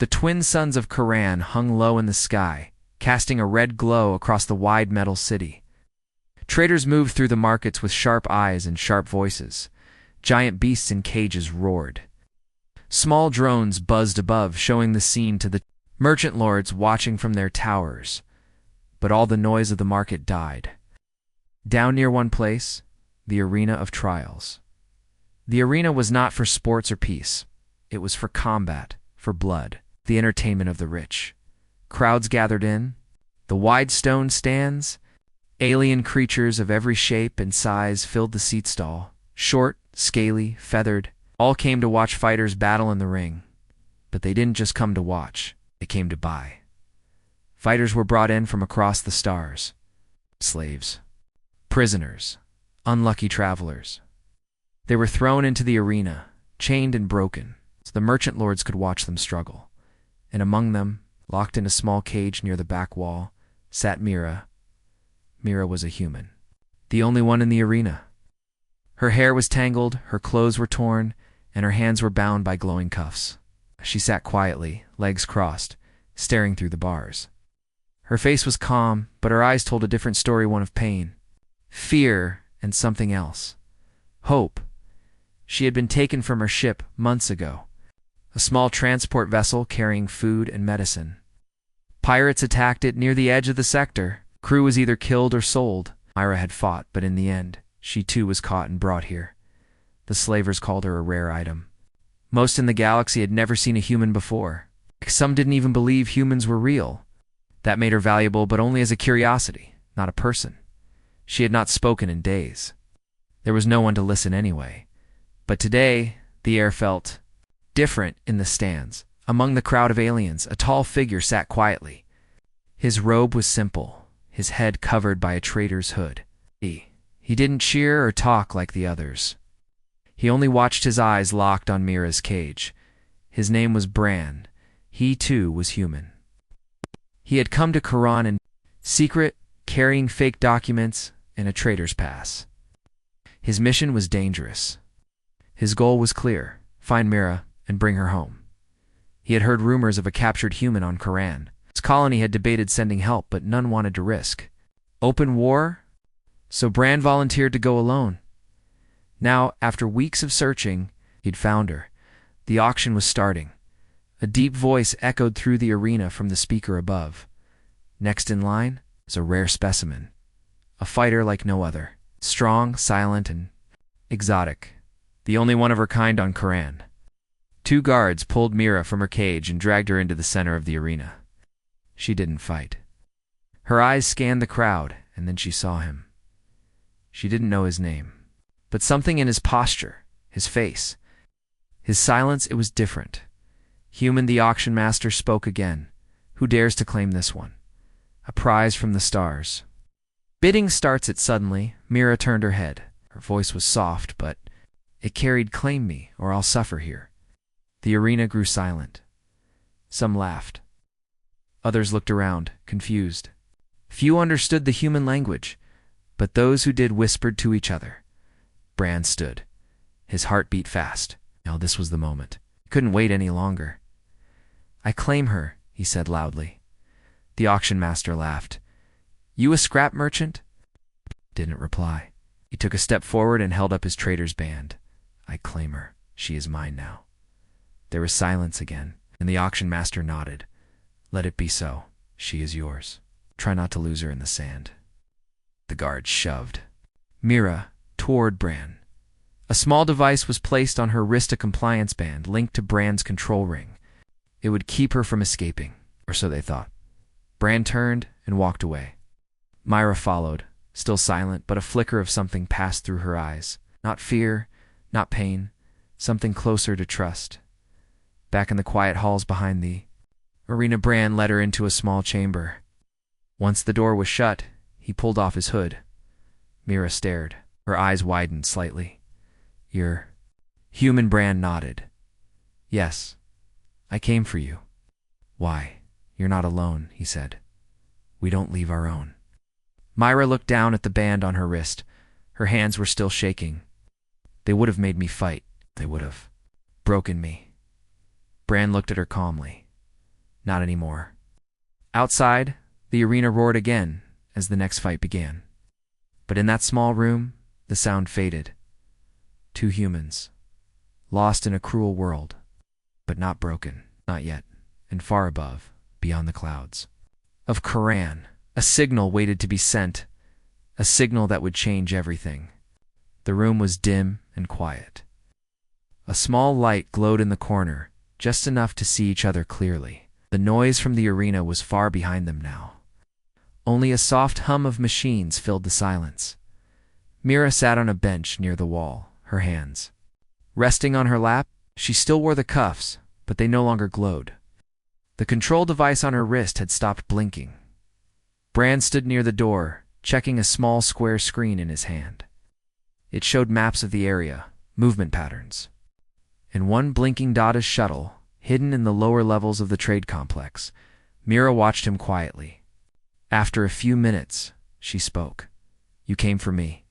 The twin suns of Karan hung low in the sky, casting a red glow across the wide metal city. Traders moved through the markets with sharp eyes and sharp voices. Giant beasts in cages roared. Small drones buzzed above, showing the scene to the merchant lords watching from their towers. But all the noise of the market died. Down near one place, the arena of trials. The arena was not for sports or peace. It was for combat, for blood, the entertainment of the rich. Crowds gathered in, the wide stone stands. Alien creatures of every shape and size filled the seat stall. Short, scaly, feathered, all came to watch fighters battle in the ring. But they didn't just come to watch, they came to buy. Fighters were brought in from across the stars. Slaves, prisoners, unlucky travelers. They were thrown into the arena, chained and broken, so the merchant lords could watch them struggle. And among them, locked in a small cage near the back wall, sat Mira. Mira was a human, the only one in the arena. Her hair was tangled, her clothes were torn, and her hands were bound by glowing cuffs. She sat quietly, legs crossed, staring through the bars. Her face was calm, but her eyes told a different story, one of pain, fear, and something else. Hope. She had been taken from her ship months ago, a small transport vessel carrying food and medicine. Pirates attacked it near the edge of the sector. Crew was either killed or sold. Myra had fought, but in the end, she too was caught and brought here. The slavers called her a rare item. Most in the galaxy had never seen a human before. Some didn't even believe humans were real. That made her valuable, but only as a curiosity, not a person. She had not spoken in days. There was no one to listen anyway. But today, the air felt different in the stands. Among the crowd of aliens, a tall figure sat quietly. His robe was simple, his head covered by a trader's hood. He didn't cheer or talk like the others. He only watched, his eyes locked on Mira's cage. His name was Bran. He too was human. He had come to Karan in secret, carrying fake documents and a trader's pass. His mission was dangerous. His goal was clear: find Mira and bring her home. He had heard rumors of a captured human on Karan. His colony had debated sending help, but none wanted to risk open war, so Bran volunteered to go alone. Now, after weeks of searching, he'd found her. The auction was starting. A deep voice echoed through the arena from the speaker above. Next in line was a rare specimen, a fighter like no other, strong, silent, and exotic, the only one of her kind on Karan. 2 guards pulled Mira from her cage and dragged her into the center of the arena. She didn't fight. Her eyes scanned the crowd, and then she saw him. She didn't know his name, but something in his posture, his face, his silence, it was different. Human, the auction master spoke again. Who dares to claim this one? A prize from the stars. Bidding starts it suddenly. Mira turned her head. Her voice was soft, but it carried, claim me, or I'll suffer here. The arena grew silent. Some laughed. Others looked around, confused. Few understood the human language, but those who did whispered to each other. Bran stood. His heart beat fast. Now this was the moment. He couldn't wait any longer. I claim her, he said loudly. The auction master laughed. You a scrap merchant? Didn't reply. He took a step forward and held up his trader's band. I claim her. She is mine now. There was silence again, and the auction master nodded. Let it be so. She is yours. Try not to lose her in the sand. The guard shoved Mira toward Bran. A small device was placed on her wrist, a compliance band linked to Bran's control ring. It would keep her from escaping, or so they thought. Bran turned and walked away. Myra followed, still silent, but a flicker of something passed through her eyes. Not fear, not pain, something closer to trust. Back in the quiet halls behind the arena, Bran led her into a small chamber. Once the door was shut, he pulled off his hood. Mira stared. Her eyes widened slightly. You're human? Bran nodded. Yes, I came for you. Why? You're not alone, he said. We don't leave our own. Myra looked down at the band on her wrist. Her hands were still shaking. They would have made me fight. They would have broken me. Bran looked at her calmly. Not anymore. Outside, the arena roared again as the next fight began. But in that small room, the sound faded. Two humans, lost in a cruel world, but not broken, not yet, and far above, beyond the clouds. Of Quran, a signal waited to be sent, a signal that would change everything. The room was dim and quiet. A small light glowed in the corner, just enough to see each other clearly. The noise from the arena was far behind them now. Only a soft hum of machines filled the silence. Mira sat on a bench near the wall, her hands resting on her lap. She still wore the cuffs, but they no longer glowed. The control device on her wrist had stopped blinking. Bran stood near the door, checking a small square screen in his hand. It showed maps of the area, movement patterns, and one blinking dotted shuttle hidden in the lower levels of the trade complex. Mira watched him quietly. After a few minutes, she spoke. "You came for me.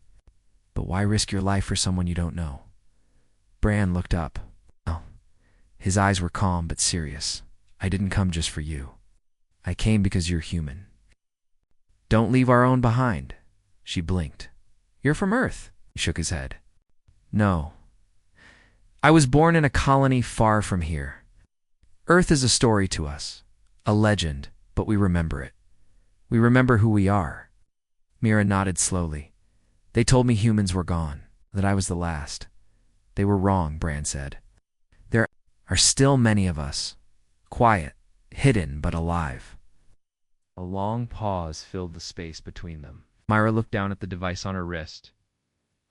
But why risk your life for someone you don't know?" Bran looked up. Oh. His eyes were calm but serious. "I didn't come just for you. I came because you're human." "Don't leave our own behind." She blinked. "You're from Earth." He shook his head. "No. I was born in a colony far from here. Earth is a story to us, a legend, but we remember it. We remember who we are." Mira nodded slowly. "They told me humans were gone, that I was the last. They were wrong," Bran said. "There are still many of us, quiet, hidden, but alive." A long pause filled the space between them. Myra looked down at the device on her wrist.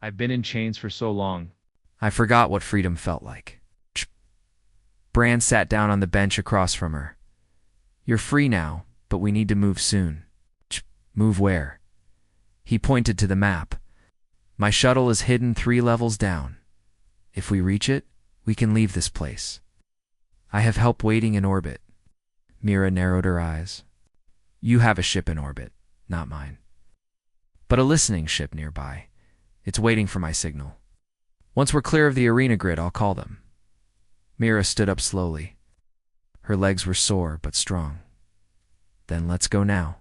"I've been in chains for so long. I forgot what freedom felt like." Bran sat down on the bench across from her. "You're free now, but we need to move soon." "Move where?" He pointed to the map. "My shuttle is hidden 3 levels down. If we reach it, we can leave this place. I have help waiting in orbit." Mira narrowed her eyes. "You have a ship in orbit, not mine. But a listening ship nearby. It's waiting for my signal. Once we're clear of the arena grid, I'll call them." Mira stood up slowly. Her legs were sore but strong. "Then let's go now."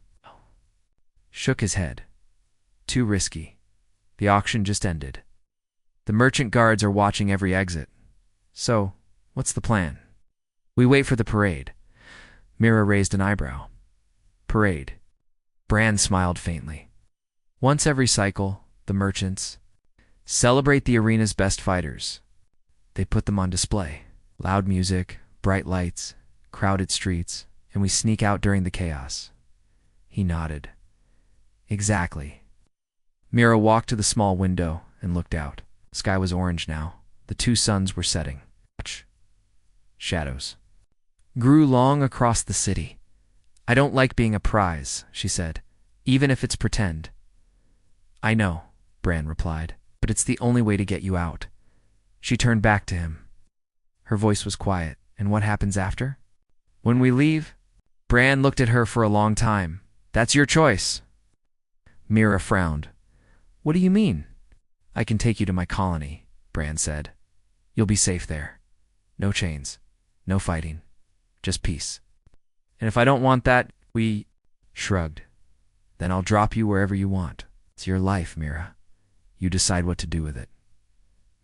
Shook his head. "Too risky. The auction just ended. The merchant guards are watching every exit. So, what's the plan?" "We wait for the parade." Mira raised an eyebrow. "Parade?" Bran smiled faintly. "Once every cycle, the merchants celebrate the arena's best fighters. They put them on display. Loud music, bright lights, crowded streets, and we sneak out during the chaos." He nodded. "Exactly." Mira walked to the small window and looked out. The sky was orange now. The 2 suns were setting. Shadows grew long across the city. "I don't like being a prize," she said, "even if it's pretend." "I know," Bran replied, "but it's the only way to get you out." She turned back to him. Her voice was quiet. "And what happens after?" "When we leave?" Bran looked at her for a long time. "That's your choice." Mira frowned. "What do you mean?" "I can take you to my colony," Bran said. "You'll be safe there. No chains, no fighting, just peace. And if I don't want that," we shrugged. "Then I'll drop you wherever you want. It's your life, Mira. You decide what to do with it."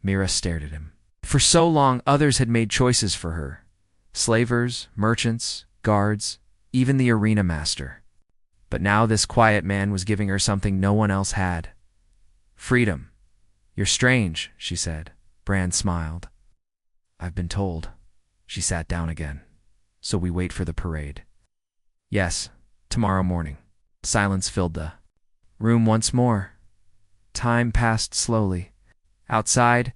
Mira stared at him. For so long, others had made choices for her. Slavers, merchants, guards, even the arena master. But now this quiet man was giving her something no one else had. Freedom. "You're strange," she said. Bran smiled. "I've been told." She sat down again. "So we wait for the parade." "Yes, tomorrow morning." Silence filled the room once more. Time passed slowly. Outside,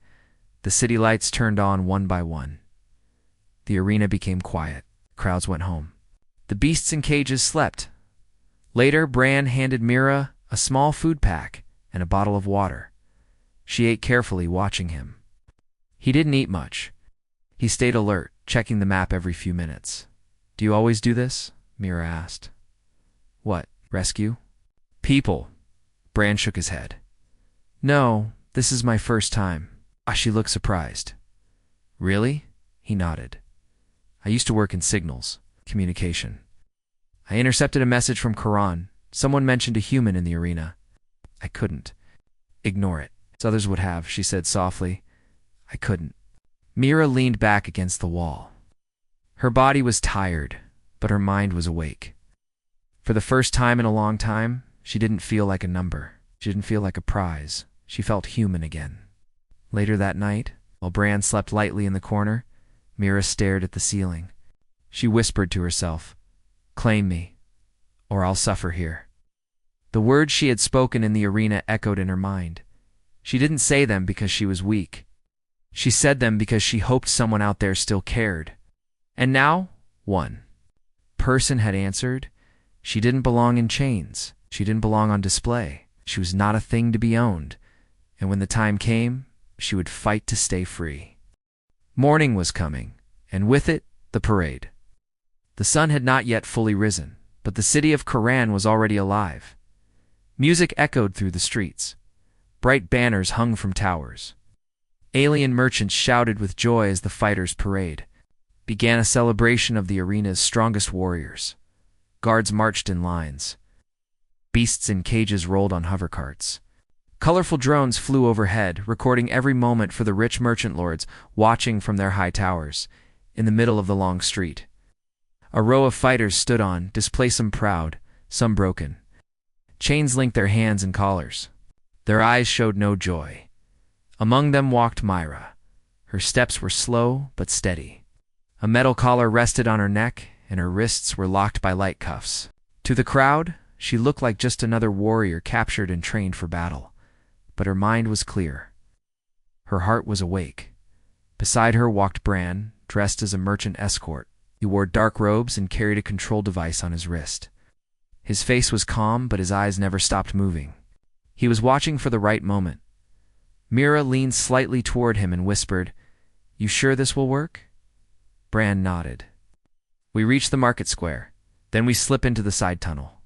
the city lights turned on one by one. The arena became quiet. Crowds went home. The beasts in cages slept. Later, Bran handed Mira a small food pack and a bottle of water. She ate carefully, watching him. He didn't eat much. He stayed alert, checking the map every few minutes. "Do you always do this?" Mira asked. "What, rescue?" "People." Bran shook his head. "No, this is my first time." She looked surprised. "Really?" He nodded. "I used to work in signals." Communication. I intercepted a message from Karan. Someone mentioned a human in the arena. I couldn't. Ignore it. As others would have, she said softly. I couldn't. Mira leaned back against the wall. Her body was tired, but her mind was awake. For the first time in a long time, she didn't feel like a number. She didn't feel like a prize. She felt human again. Later that night, while Bran slept lightly in the corner, Mira stared at the ceiling. She whispered to herself, "Claim me, or I'll suffer here." The words she had spoken in the arena echoed in her mind. She didn't say them because she was weak. She said them because she hoped someone out there still cared. And now, one person had answered. She didn't belong in chains. She didn't belong on display. She was not a thing to be owned. And when the time came, she would fight to stay free. Morning was coming, and with it, the parade. The sun had not yet fully risen, but the city of Karan was already alive. Music echoed through the streets. Bright banners hung from towers. Alien merchants shouted with joy as the fighters' parade began, a celebration of the arena's strongest warriors. Guards marched in lines. Beasts in cages rolled on hovercarts. Colorful drones flew overhead, recording every moment for the rich merchant lords watching from their high towers. In the middle of the long street, a row of fighters stood on display, some proud, some broken. Chains linked their hands and collars. Their eyes showed no joy. Among them walked Myra. Her steps were slow but steady. A metal collar rested on her neck, and her wrists were locked by light cuffs. To the crowd, she looked like just another warrior captured and trained for battle. But her mind was clear. Her heart was awake. Beside her walked Bran, dressed as a merchant escort. He wore dark robes and carried a control device on his wrist. His face was calm, but his eyes never stopped moving. He was watching for the right moment. Mira leaned slightly toward him and whispered, "You sure this will work?" Bran nodded. We reach the market square. Then we slip into the side tunnel.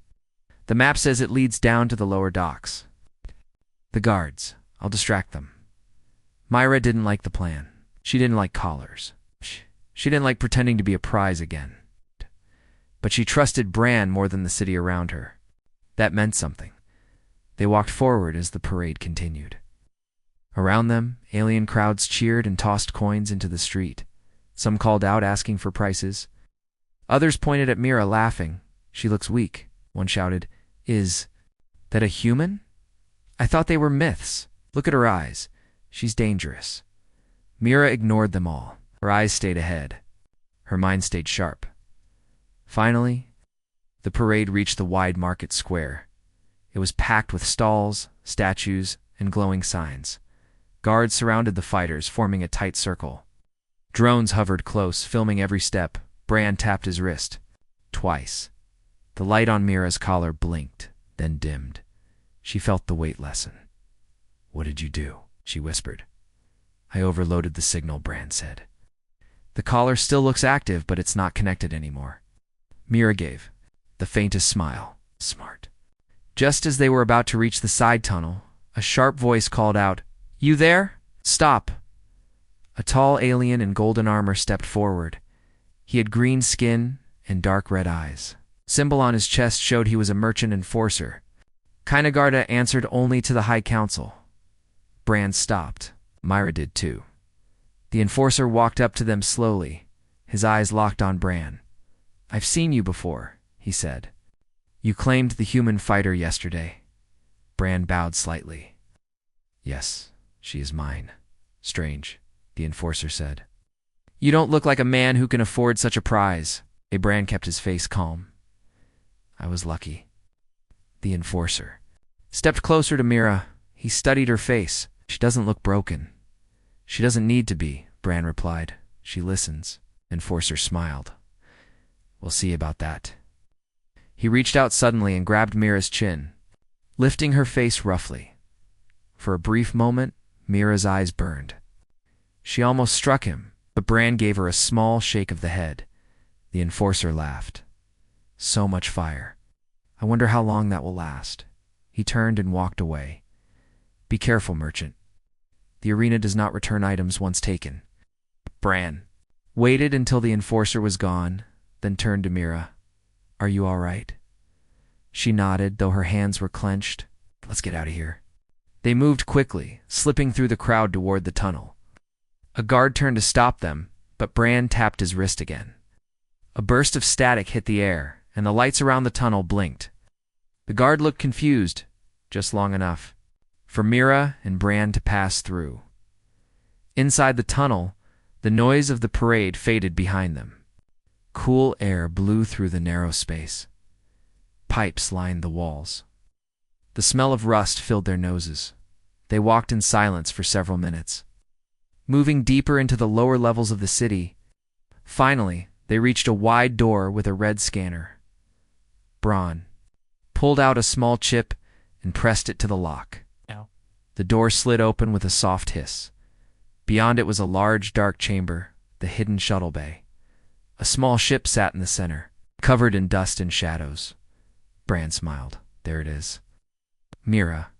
The map says it leads down to the lower docks. The guards. I'll distract them. Myra didn't like the plan. She didn't like collars. She didn't like pretending to be a prize again. But she trusted Bran more than the city around her. That meant something. They walked forward as the parade continued. Around them, alien crowds cheered and tossed coins into the street. Some called out, asking for prices. Others pointed at Mira, laughing. "She looks weak," one shouted. "Is that a human? I thought they were myths. Look at her eyes. She's dangerous." Mira ignored them all. Her eyes stayed ahead. Her mind stayed sharp. Finally, the parade reached the wide market square. It was packed with stalls, statues, and glowing signs. Guards surrounded the fighters, forming a tight circle. Drones hovered close, filming every step. Bran tapped his wrist. Twice. The light on Mira's collar blinked, then dimmed. She felt the weight lessen. "What did you do?" she whispered. "I overloaded the signal," Bran said. "The collar still looks active, but it's not connected anymore." Mira gave the faintest smile. "Smart." Just as they were about to reach the side tunnel, a sharp voice called out, "You there? Stop!" A tall alien in golden armor stepped forward. He had green skin and dark red eyes. Symbol on his chest showed he was a merchant enforcer. Kainagarda answered only to the High Council. Bran stopped. Myra did too. The enforcer walked up to them slowly, his eyes locked on Bran. "I've seen you before," he said. "You claimed the human fighter yesterday." Bran bowed slightly. "Yes, she is mine." "Strange," the enforcer said. "You don't look like a man who can afford such a prize." Bran kept his face calm. "I was lucky." The enforcer stepped closer to Mira. He studied her face. "She doesn't look broken." "She doesn't need to be," Bran replied. "She listens." Enforcer smiled. "We'll see about that." He reached out suddenly and grabbed Mira's chin, lifting her face roughly. For a brief moment, Mira's eyes burned. She almost struck him, but Bran gave her a small shake of the head. The enforcer laughed. "So much fire. I wonder how long that will last." He turned and walked away. "Be careful, merchant. The arena does not return items once taken." Bran waited until the enforcer was gone, then turned to Mira. "Are you all right?" She nodded, though her hands were clenched. "Let's get out of here." They moved quickly, slipping through the crowd toward the tunnel. A guard turned to stop them, but Bran tapped his wrist again. A burst of static hit the air, and the lights around the tunnel blinked. The guard looked confused, just long enough for Mira and Bran to pass through. Inside the tunnel, the noise of the parade faded behind them. Cool air blew through the narrow space. Pipes lined the walls. The smell of rust filled their noses. They walked in silence for several minutes, moving deeper into the lower levels of the city. Finally, they reached a wide door with a red scanner. Bronn pulled out a small chip and pressed it to the lock. Ow. The door slid open with a soft hiss. Beyond it was a large, dark chamber, the hidden shuttle bay. A small ship sat in the center, covered in dust and shadows. Bran smiled. "There it is." Mira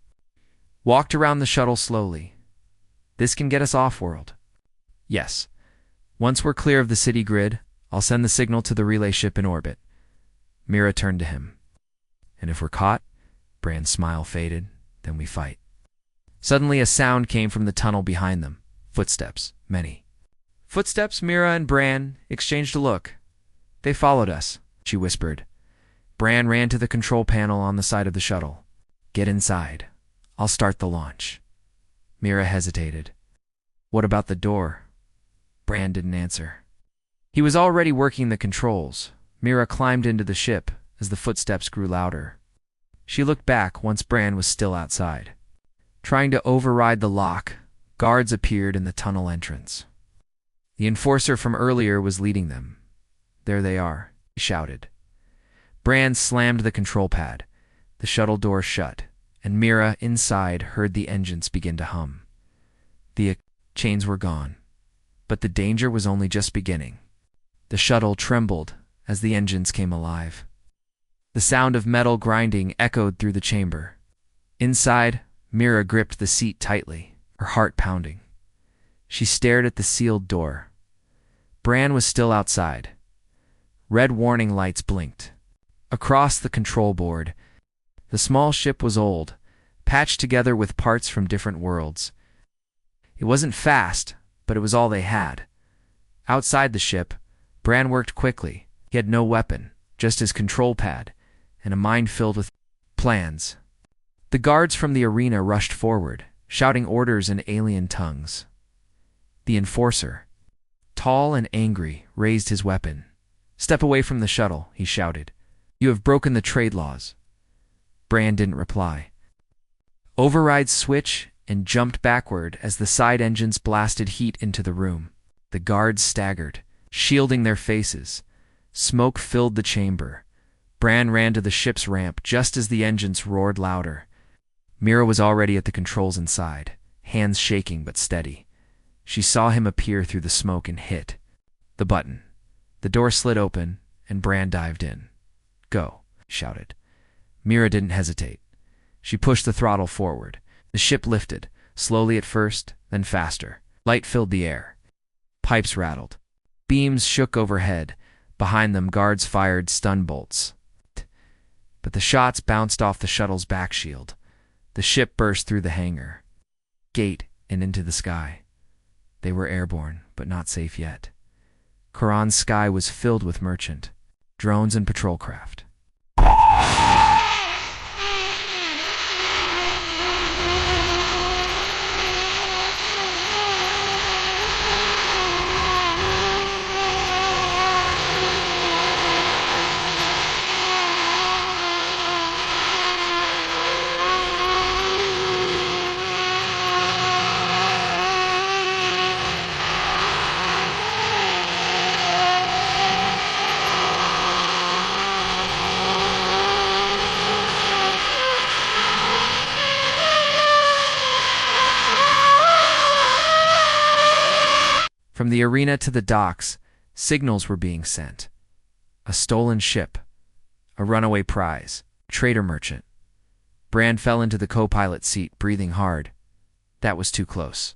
walked around the shuttle slowly. "This can get us off-world." "Yes. Once we're clear of the city grid, I'll send the signal to the relay ship in orbit." Mira turned to him. "And if we're caught?" Bran's smile faded. "Then we fight." Suddenly a sound came from the tunnel behind them. Footsteps, many. Footsteps. Mira and Bran exchanged a look. "They followed us," she whispered. Bran ran to the control panel on the side of the shuttle. "Get inside. I'll start the launch." Mira hesitated. "What about the door?" Bran didn't answer. He was already working the controls. Mira climbed into the ship as the footsteps grew louder. She looked back once Bran was still outside. Trying to override the lock, guards appeared in the tunnel entrance. The enforcer from earlier was leading them. "There they are," he shouted. Bran slammed the control pad. The shuttle door shut, and Mira, inside, heard the engines begin to hum. The chains were gone, but the danger was only just beginning. The shuttle trembled as the engines came alive. The sound of metal grinding echoed through the chamber. Inside, Mira gripped the seat tightly, her heart pounding. She stared at the sealed door. Bran was still outside. Red warning lights blinked. Across the control board, the small ship was old, patched together with parts from different worlds. It wasn't fast, but it was all they had. Outside the ship, Bran worked quickly. He had no weapon, just his control pad, and a mind filled with plans. The guards from the arena rushed forward, shouting orders in alien tongues. The enforcer, tall and angry, raised his weapon. "Step away from the shuttle," he shouted. "You have broken the trade laws." Bran didn't reply. Override switch and jumped backward as the side engines blasted heat into the room. The guards staggered, shielding their faces. Smoke filled the chamber. Bran ran to the ship's ramp just as the engines roared louder. Mira was already at the controls inside, hands shaking but steady. She saw him appear through the smoke and hit the button. The door slid open, and Bran dived in. "Go," he shouted. Mira didn't hesitate. She pushed the throttle forward. The ship lifted, slowly at first, then faster. Light filled the air. Pipes rattled. Beams shook overhead. Behind them, guards fired stun bolts. But the shots bounced off the shuttle's back shield. The ship burst through the hangar, gate, and into the sky. They were airborne, but not safe yet. Khorran's sky was filled with merchant, drones, and patrol craft. From the arena to the docks, signals were being sent. A stolen ship, a runaway prize, trader merchant. Bran fell into the co-pilot seat, breathing hard. That was too close,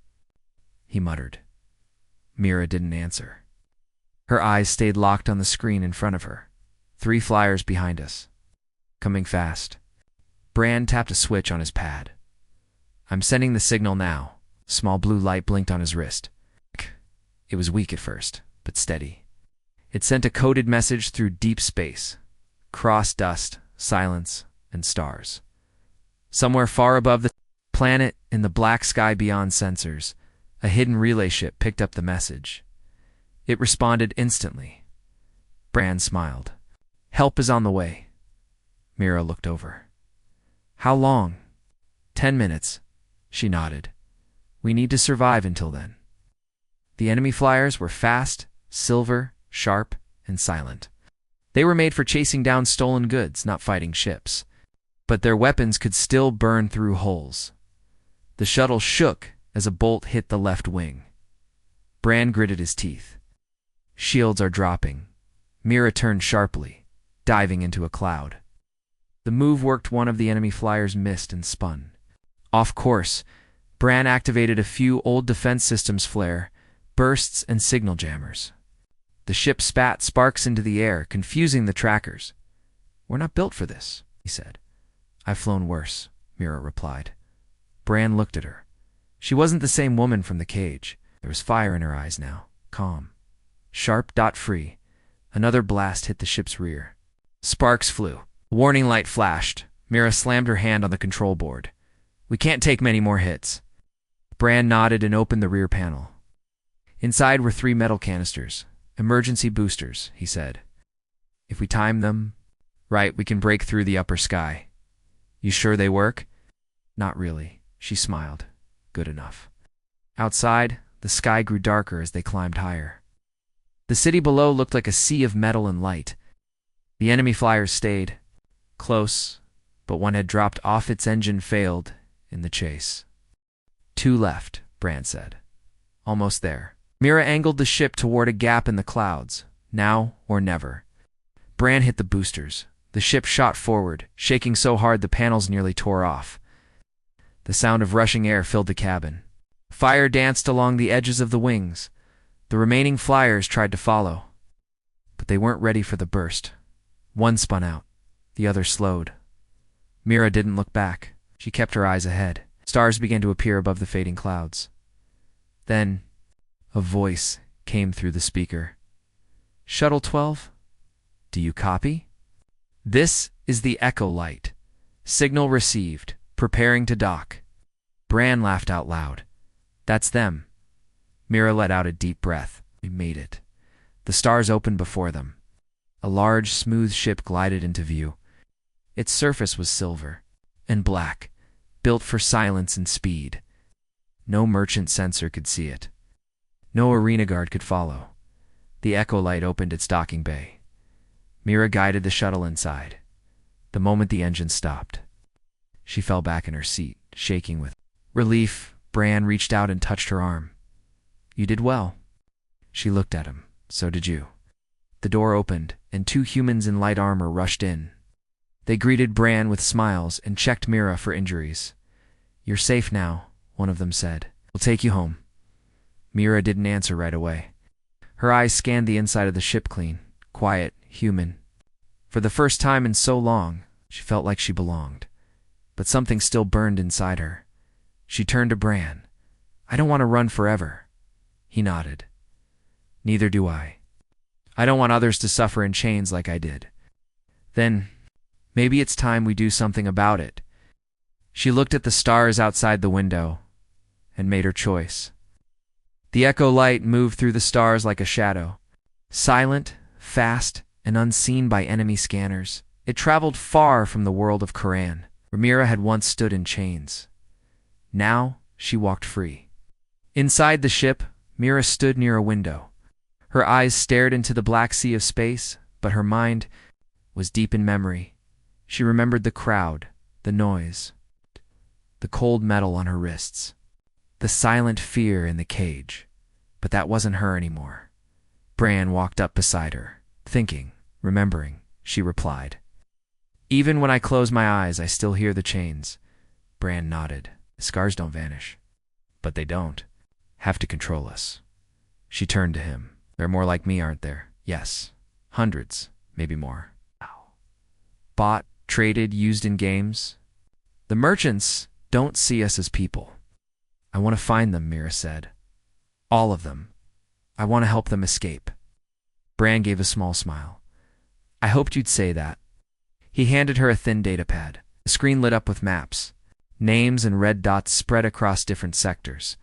he muttered. Mira didn't answer. Her eyes stayed locked on the screen in front of her. 3 flyers behind us. Coming fast. Bran tapped a switch on his pad. I'm sending the signal now. Small blue light blinked on his wrist. It was weak at first, but steady. It sent a coded message through deep space. Cross dust, silence, and stars. Somewhere far above the planet, in the black sky beyond sensors, a hidden relay ship picked up the message. It responded instantly. Bran smiled. Help is on the way. Mira looked over. How long? 10 minutes. She nodded. We need to survive until then. The enemy flyers were fast, silver, sharp, and silent. They were made for chasing down stolen goods, not fighting ships. But their weapons could still burn through holes. The shuttle shook as a bolt hit the left wing. Bran gritted his teeth. Shields are dropping. Mira turned sharply, diving into a cloud. The move worked. One of the enemy flyers missed and spun. Off course, Bran activated a few old defense systems flare, bursts, and signal jammers. The ship spat sparks into the air, confusing the trackers. We're not built for this, he said. I've flown worse, Mira replied. Bran looked at her. She wasn't the same woman from the cage. There was fire in her eyes now, calm. Sharp, dot-free. Another blast hit the ship's rear. Sparks flew. A warning light flashed. Mira slammed her hand on the control board. We can't take many more hits. Bran nodded and opened the rear panel. Inside were 3 metal canisters. Emergency boosters, he said. If we time them right, we can break through the upper sky. You sure they work? Not really, she smiled. Good enough. Outside, the sky grew darker as they climbed higher. The city below looked like a sea of metal and light. The enemy flyers stayed close, but one had dropped off. Its engine failed in the chase. 2 left, Bran said. Almost there. Mira angled the ship toward a gap in the clouds. Now or never. Bran hit the boosters. The ship shot forward, shaking so hard the panels nearly tore off. The sound of rushing air filled the cabin. Fire danced along the edges of the wings. The remaining flyers tried to follow, but they weren't ready for the burst. One spun out. The other slowed. Mira didn't look back. She kept her eyes ahead. Stars began to appear above the fading clouds. Then, a voice came through the speaker. Shuttle 12? Do you copy? This is the Echo Light. Signal received. Preparing to dock. Bran laughed out loud. That's them. Mira let out a deep breath. We made it. The stars opened before them. A large, smooth ship glided into view. Its surface was silver and black, built for silence and speed. No merchant sensor could see it. No arena guard could follow. The Echo Light opened its docking bay. Mira guided the shuttle inside. The moment the engine stopped, she fell back in her seat, shaking with relief. Bran reached out and touched her arm. You did well. She looked at him. So did you. The door opened, and 2 humans in light armor rushed in. They greeted Bran with smiles and checked Mira for injuries. You're safe now, one of them said. We'll take you home. Mira didn't answer right away. Her eyes scanned the inside of the ship clean, quiet, human. For the first time in so long, she felt like she belonged. But something still burned inside her. She turned to Bran. I don't want to run forever. He nodded. Neither do I. I don't want others to suffer in chains like I did. Then, maybe it's time we do something about it. She looked at the stars outside the window and made her choice. The Echo Light moved through the stars like a shadow. Silent, fast, and unseen by enemy scanners, it traveled far from the world of Khurran, where Mira had once stood in chains. Now, she walked free. Inside the ship, Mira stood near a window. Her eyes stared into the black sea of space, but her mind was deep in memory. She remembered the crowd, the noise, the cold metal on her wrists, the silent fear in the cage. But that wasn't her anymore. Bran walked up beside her. Thinking, remembering, she replied. Even when I close my eyes, I still hear the chains. Bran nodded. The scars don't vanish. But they don't have to control us. She turned to him. There are more like me, aren't there? Yes. Hundreds, maybe more. Bought, traded, used in games. The merchants don't see us as people. I want to find them, Mira said. All of them. I want to help them escape. Bran gave a small smile. I hoped you'd say that. He handed her a thin data pad. The screen lit up with maps. Names and red dots spread across different sectors.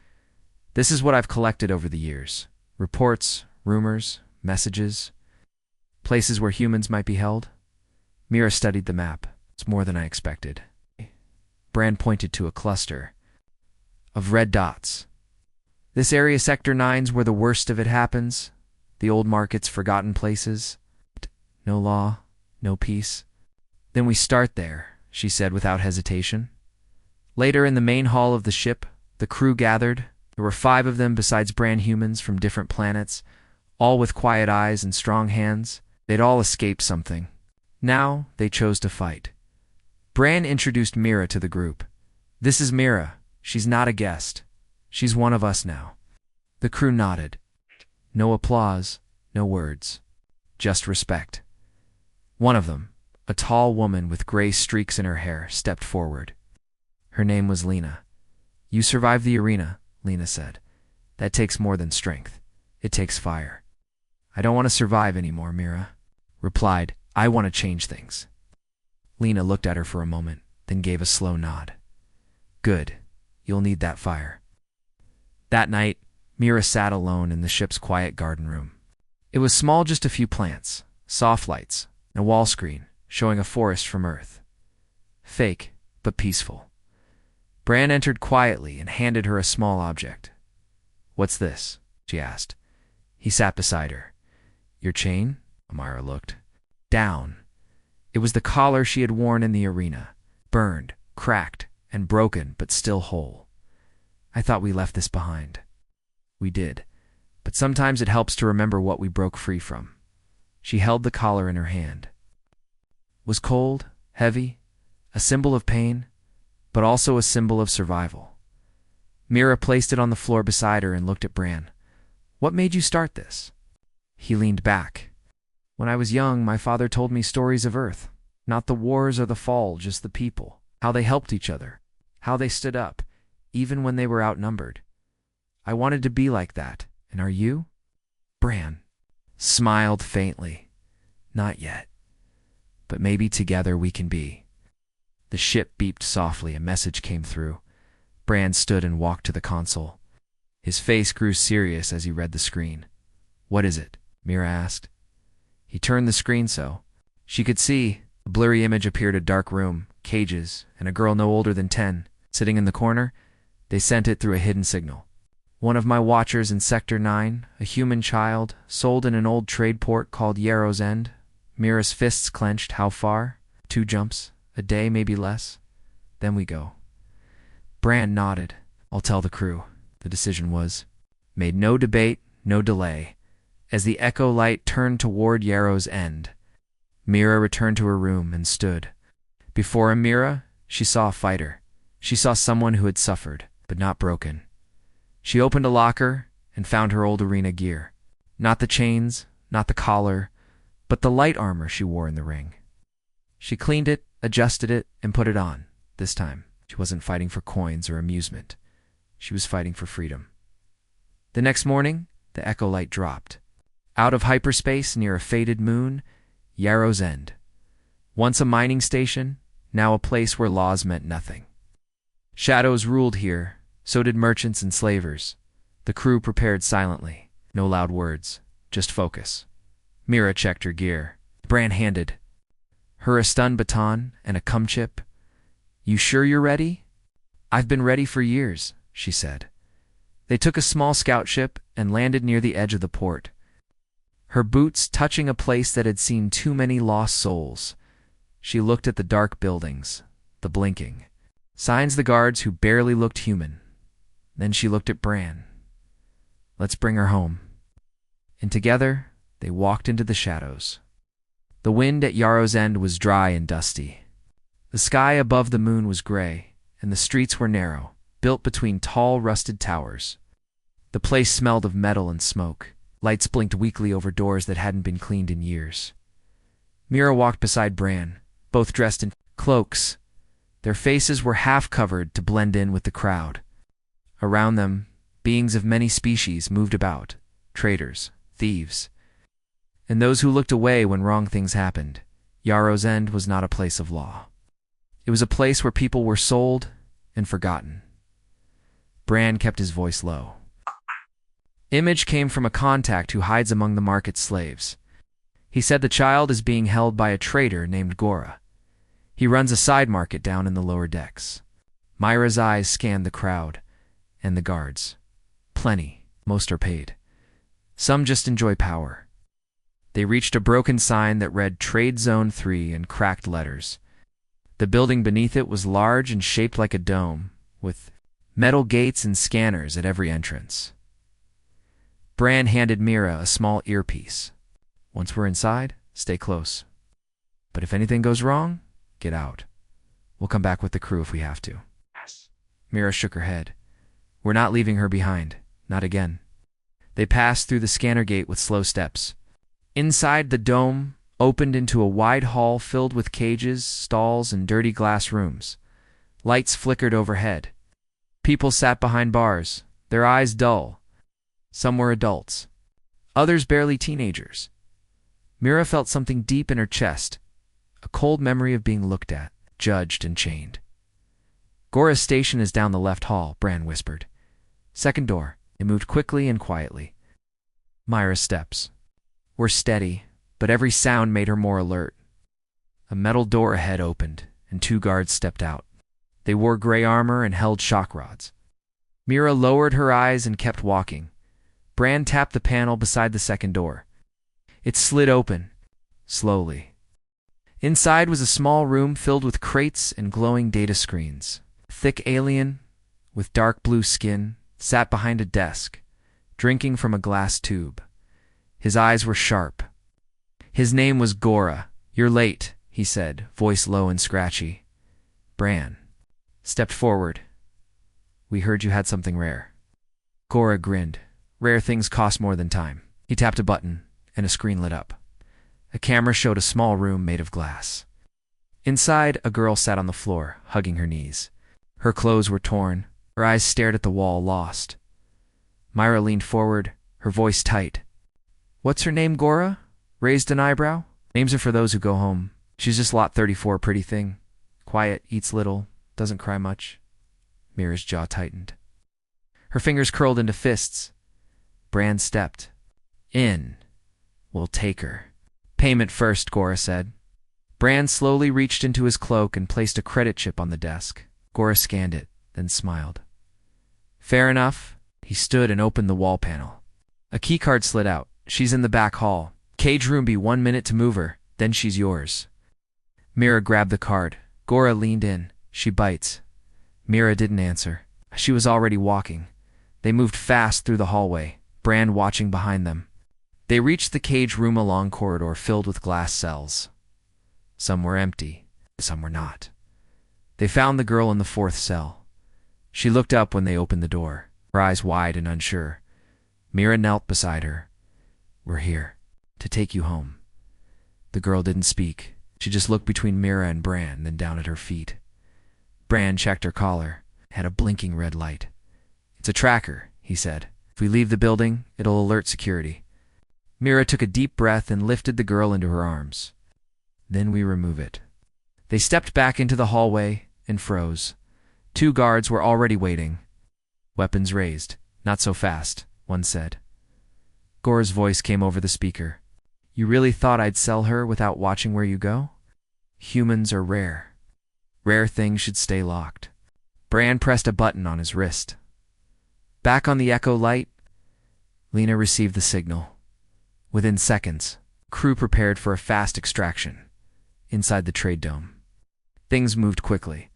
This is what I've collected over the years. Reports, rumors, messages. Places where humans might be held. Mira studied the map. It's more than I expected. Bran pointed to a cluster of red dots. This area, Sector 9's where the worst of it happens. The old market's forgotten places. No law, no peace. Then we start there, she said without hesitation. Later in the main hall of the ship, the crew gathered. There were 5 of them besides Bran humans from different planets, all with quiet eyes and strong hands. They'd all escaped something. Now they chose to fight. Bran introduced Mira to the group. This is Mira. She's not a guest. She's one of us now. The crew nodded. No applause, no words. Just respect. One of them, a tall woman with gray streaks in her hair, stepped forward. Her name was Lena. You survived the arena, Lena said. That takes more than strength. It takes fire. I don't want to survive anymore, Mira replied. I want to change things. Lena looked at her for a moment, then gave a slow nod. Good. You'll need that fire. That night, Mira sat alone in the ship's quiet garden room. It was small, just a few plants, soft lights, and a wall screen showing a forest from Earth. Fake, but peaceful. Bran entered quietly and handed her a small object. What's this? She asked. He sat beside her. Your chain? Amira looked down. It was the collar she had worn in the arena, burned, cracked, and broken, but still whole. I thought we left this behind. We did, but sometimes it helps to remember what we broke free from. She held the collar in her hand. It was cold, heavy, a symbol of pain, but also a symbol of survival. Mira placed it on the floor beside her and looked at Bran. What made you start this? He leaned back. When I was young, my father told me stories of Earth. Not the wars or the fall, just the people. How they helped each other. How they stood up, even when they were outnumbered. I wanted to be like that. And are you? Bran smiled faintly. Not yet. But maybe together we can be. The ship beeped softly. A message came through. Bran stood and walked to the console. His face grew serious as he read the screen. What is it? Mira asked. He turned the screen so she could see. A blurry image appeared. A dark room, cages, and a girl no older than 10, sitting in the corner. They sent it through a hidden signal. One of my watchers in Sector 9, a human child, sold in an old trade port called Yarrow's End. Mira's fists clenched. How far? 2 jumps. A day, maybe less. Then we go. Bran nodded. I'll tell the crew. The decision was made. No debate, no delay. As the echo light turned toward Yarrow's End, Mira returned to her room and stood. Before Mira, she saw a fighter. She saw someone who had suffered, but not broken. She opened a locker and found her old arena gear. Not the chains, not the collar, but the light armor she wore in the ring. She cleaned it, adjusted it, and put it on. This time, she wasn't fighting for coins or amusement. She was fighting for freedom. The next morning, the echo light dropped. Out of hyperspace near a faded moon, Yarrow's End. Once a mining station, now a place where laws meant nothing. Shadows ruled here, so did merchants and slavers. The crew prepared silently. No loud words, just focus. Mira checked her gear. Bran handed her a stun baton and a cum chip. You sure you're ready? I've been ready for years, she said. They took a small scout ship and landed near the edge of the port. Her boots touching a place that had seen too many lost souls. She looked at the dark buildings, the blinking signs, the guards who barely looked human. Then she looked at Bran. Let's bring her home. And together, they walked into the shadows. The wind at Yarrow's End was dry and dusty. The sky above the moon was gray, and the streets were narrow, built between tall, rusted towers. The place smelled of metal and smoke. Lights blinked weakly over doors that hadn't been cleaned in years. Mira walked beside Bran, both dressed in cloaks. Their faces were half covered to blend in with the crowd. Around them, beings of many species moved about, traders, thieves, and those who looked away when wrong things happened. Yarrow's End was not a place of law. It was a place where people were sold and forgotten. Bran kept his voice low. Image came from a contact who hides among the market slaves. He said the child is being held by a trader named Gora. He runs a side market down in the lower decks. Myra's eyes scanned the crowd and the guards. Plenty. Most are paid. Some just enjoy power. They reached a broken sign that read Trade Zone 3 in cracked letters. The building beneath it was large and shaped like a dome, with metal gates and scanners at every entrance. Bran handed Mira a small earpiece. Once we're inside, stay close. But if anything goes wrong, get out. We'll come back with the crew if we have to. Yes. Mira shook her head. We're not leaving her behind. Not again. They passed through the scanner gate with slow steps. Inside, the dome opened into a wide hall filled with cages, stalls, and dirty glass rooms. Lights flickered overhead. People sat behind bars, their eyes dull. Some were adults, others barely teenagers. Mira felt something deep in her chest, a cold memory of being looked at, judged, and chained. Gora's station is down the left hall, Bran whispered. Second door. It moved quickly and quietly. Myra's steps were steady, but every sound made her more alert. A metal door ahead opened, and 2 guards stepped out. They wore gray armor and held shock rods. Mira lowered her eyes and kept walking. Bran tapped the panel beside the second door. It slid open, slowly. Inside was a small room filled with crates and glowing data screens. A thick alien, with dark blue skin, sat behind a desk, drinking from a glass tube. His eyes were sharp. His name was Gora. You're late, he said, voice low and scratchy. Bran stepped forward. We heard you had something rare. Gora grinned. Rare things cost more than time. He tapped a button, and a screen lit up. A camera showed a small room made of glass. Inside, a girl sat on the floor, hugging her knees. Her clothes were torn. Her eyes stared at the wall, lost. Myra leaned forward, her voice tight. What's her name, Gora? Raised an eyebrow. Names are for those who go home. She's just lot 34, pretty thing. Quiet, eats little, doesn't cry much. Mira's jaw tightened. Her fingers curled into fists. Bran stepped. In. We'll take her. Payment first, Gora said. Bran slowly reached into his cloak and placed a credit chip on the desk. Gora scanned it, then smiled. Fair enough. He stood and opened the wall panel. A keycard slid out. She's in the back hall. Cage room be 1 minute to move her, then she's yours. Mira grabbed the card. Gora leaned in. She bites. Mira didn't answer. She was already walking. They moved fast through the hallway, Bran watching behind them. They reached the cage room, a long corridor filled with glass cells. Some were empty, some were not. They found the girl in the 4th cell. She looked up when they opened the door, her eyes wide and unsure. Mira knelt beside her. We're here, to take you home. The girl didn't speak. She just looked between Mira and Bran, then down at her feet. Bran checked her collar, had a blinking red light. It's a tracker, he said. If we leave the building, it'll alert security. Mira took a deep breath and lifted the girl into her arms. Then we remove it. They stepped back into the hallway and froze. 2 guards were already waiting. Weapons raised. Not so fast, one said. Gora's voice came over the speaker. You really thought I'd sell her without watching where you go? Humans are rare. Rare things should stay locked. Bran pressed a button on his wrist. Back on the Echo light, Lena received the signal. Within seconds, crew prepared for a fast extraction inside the trade dome. Things moved quickly.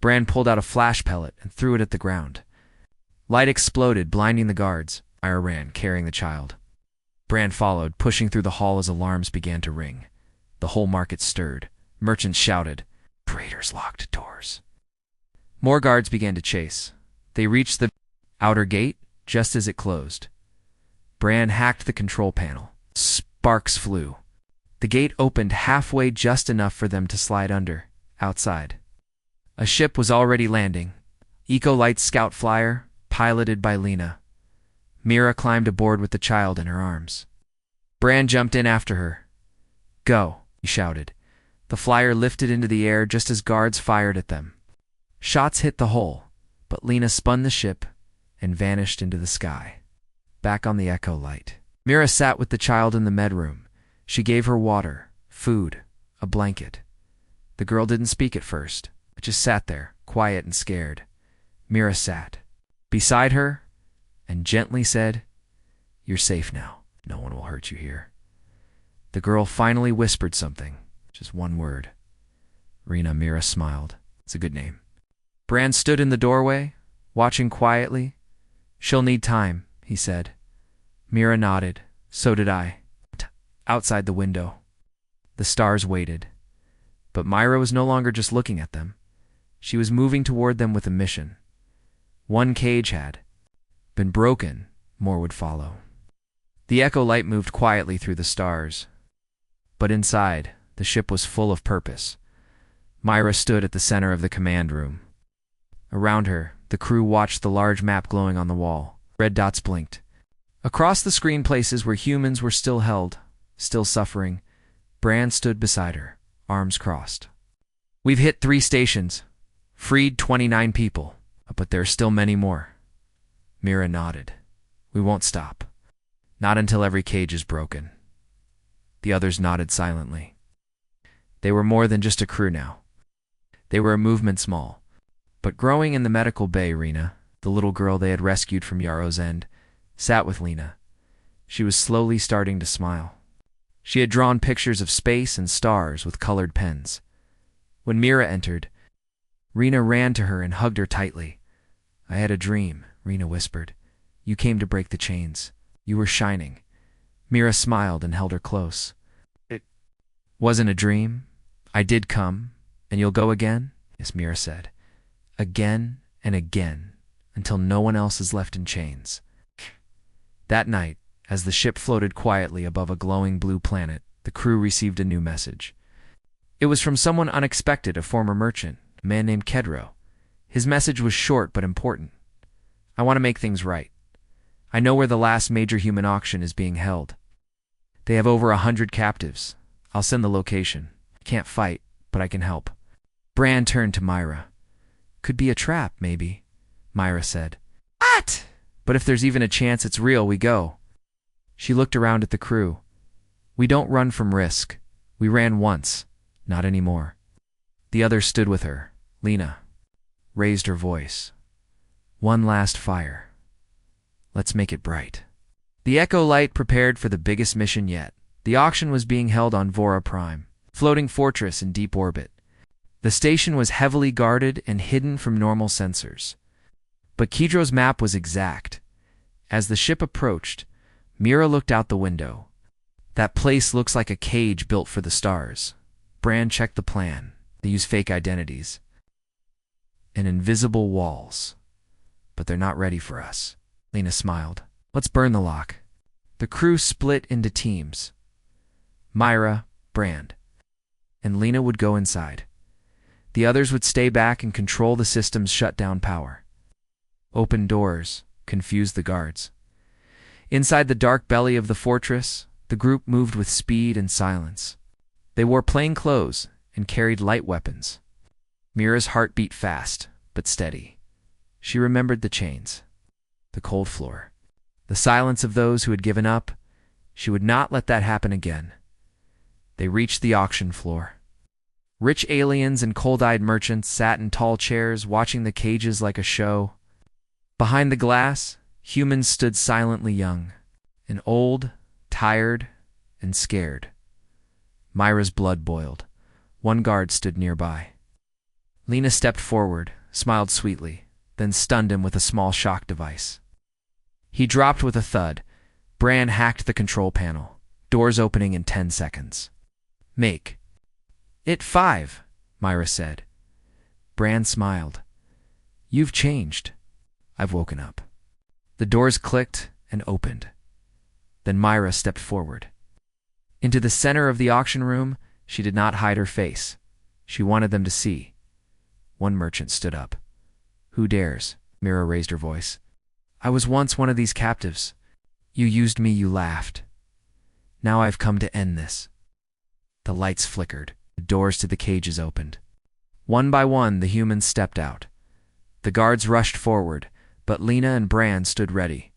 Bran pulled out a flash pellet and threw it at the ground. Light exploded, blinding the guards. Myra ran, carrying the child. Bran followed, pushing through the hall as alarms began to ring. The whole market stirred. Merchants shouted. Traders locked doors. More guards began to chase. They reached the outer gate just as it closed. Bran hacked the control panel. Sparks flew. The gate opened halfway, just enough for them to slide under. Outside, a ship was already landing. Ecolite scout flyer, piloted by Lena. Mira climbed aboard with the child in her arms. Bran jumped in after her. "Go," he shouted. The flyer lifted into the air just as guards fired at them. Shots hit the hull, but Lena spun the ship and vanished into the sky. Back on the Echo Light, Mira sat with the child in the med room. She gave her water, food, a blanket. The girl didn't speak at first, but just sat there, quiet and scared. Mira sat beside her and gently said, "You're safe now. No one will hurt you here." The girl finally whispered something, just one word. Rena. Mira smiled. It's a good name. Bran stood in the doorway, watching quietly. "She'll need time," he said. Mira nodded. "So did I." Outside the window, the stars waited. But Myra was no longer just looking at them. She was moving toward them with a mission. One cage had been broken, more would follow. The Echo Light moved quietly through the stars. But inside, the ship was full of purpose. Myra stood at the center of the command room. Around her, the crew watched the large map glowing on the wall. Red dots blinked. Across the screen, places where humans were still held, still suffering. Bran stood beside her, arms crossed. "We've hit 3 stations, freed 29 people, but there are still many more." Mira nodded. "We won't stop. Not until every cage is broken." The others nodded silently. They were more than just a crew now. They were a movement, small, but growing. In the medical bay. Rena, the little girl they had rescued from Yarrow's End, sat with Lena. She was slowly starting to smile. She had drawn pictures of space and stars with colored pens. When Mira entered, Rena ran to her and hugged her tightly. "I had a dream," Rena whispered. "You came to break the chains. You were shining." Mira smiled and held her close. "It wasn't a dream. I did come, and you'll go again?" "Yes," Mira said. "Again and again, until no one else is left in chains." That night, as the ship floated quietly above a glowing blue planet, the crew received a new message. It was from someone unexpected, a former merchant, a man named Kedro. His message was short but important. "I want to make things right. I know where the last major human auction is being held. They have over 100 captives. I'll send the location. I can't fight, but I can help." Bran turned to Myra. "Could be a trap, maybe," Myra said. "What?" "But if there's even a chance it's real, we go." She looked around at the crew. "We don't run from risk. We ran once, not anymore." The others stood with her. Lena raised her voice. "One last fire. Let's make it bright." The Echo Light prepared for the biggest mission yet. The auction was being held on Vora Prime, floating fortress in deep orbit. The station was heavily guarded and hidden from normal sensors. But Kedro's map was exact. As the ship approached, Mira looked out the window. "That place looks like a cage built for the stars." Bran checked the plan. They use fake identities and invisible walls. "But they're not ready for us." Lena smiled. "Let's burn the lock." The crew split into teams. Myra, Bran, and Lena would go inside. The others would stay back and control the system's shutdown power. Open doors confused the guards. Inside the dark belly of the fortress, the group moved with speed and silence. They wore plain clothes and carried light weapons. Mira's heart beat fast, but steady. She remembered the chains, the cold floor, the silence of those who had given up. She would not let that happen again. They reached the auction floor. Rich aliens and cold-eyed merchants sat in tall chairs, watching the cages like a show. Behind the glass, humans stood silently young, and old, tired, and scared. Myra's blood boiled. One guard stood nearby. Lena stepped forward, smiled sweetly, then stunned him with a small shock device. He dropped with a thud. Bran hacked the control panel, doors opening in 10 seconds. "Make it 5, Myra said. Bran smiled. "You've changed." "I've woken up." The doors clicked and opened. Then Myra stepped forward. Into the center of the auction room, she did not hide her face. She wanted them to see. One merchant stood up. "Who dares?" Myra raised her voice. "I was once one of these captives. You used me, you laughed. Now I've come to end this." The lights flickered. The doors to the cages opened. One by one, the humans stepped out. The guards rushed forward, but Lena and Bran stood ready.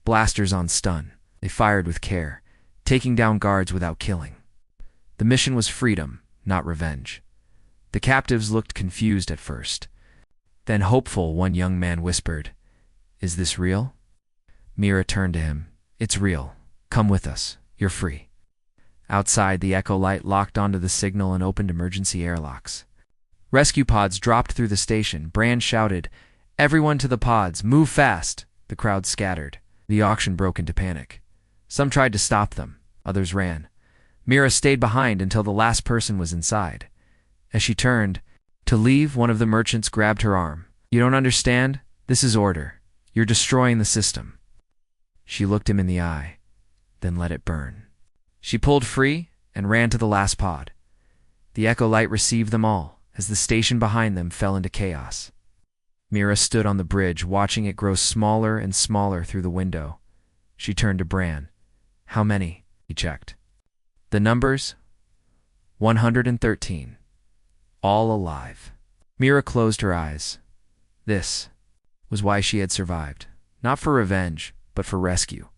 Blasters on stun. They fired with care, taking down guards without killing. The mission was freedom, not revenge. The captives looked confused at first. Then hopeful, one young man whispered, "Is this real?" Myra turned to him. "It's real. Come with us. You're free." Outside, the Echo Light locked onto the signal and opened emergency airlocks. Rescue pods dropped through the station. Bran shouted, "Everyone to the pods! Move fast!" The crowd scattered. The auction broke into panic. Some tried to stop them. Others ran. Myra stayed behind until the last person was inside. As she turned to leave, one of the merchants grabbed her arm. "You don't understand? This is order. You're destroying the system." She looked him in the eye, then let it burn. She pulled free and ran to the last pod. The Echo Light received them all as the station behind them fell into chaos. Myra stood on the bridge, watching it grow smaller and smaller through the window. She turned to Bran. "How many?" he checked. "The numbers? 113. All alive." Myra closed her eyes. This was why she had survived. Not for revenge, but for rescue.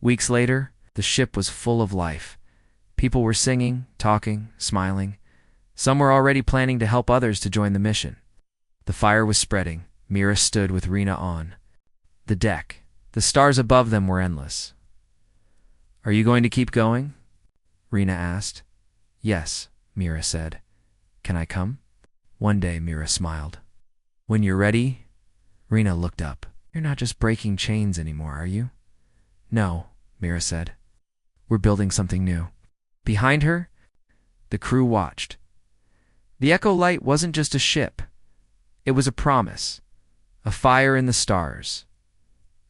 Weeks later, the ship was full of life. People were singing, talking, smiling. Some were already planning to help others to join the mission. The fire was spreading. Myra stood with Rena on the deck. The stars above them were endless. "Are you going to keep going?" Rena asked. "Yes," Myra said. "Can I come?" "One day," Myra smiled. "When you're ready?" Rena looked up. "You're not just breaking chains anymore, are you?" "No," Myra said. "We're building something new." Behind her, the crew watched. The Echo Light wasn't just a ship. It was a promise, a fire in the stars,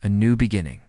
a new beginning.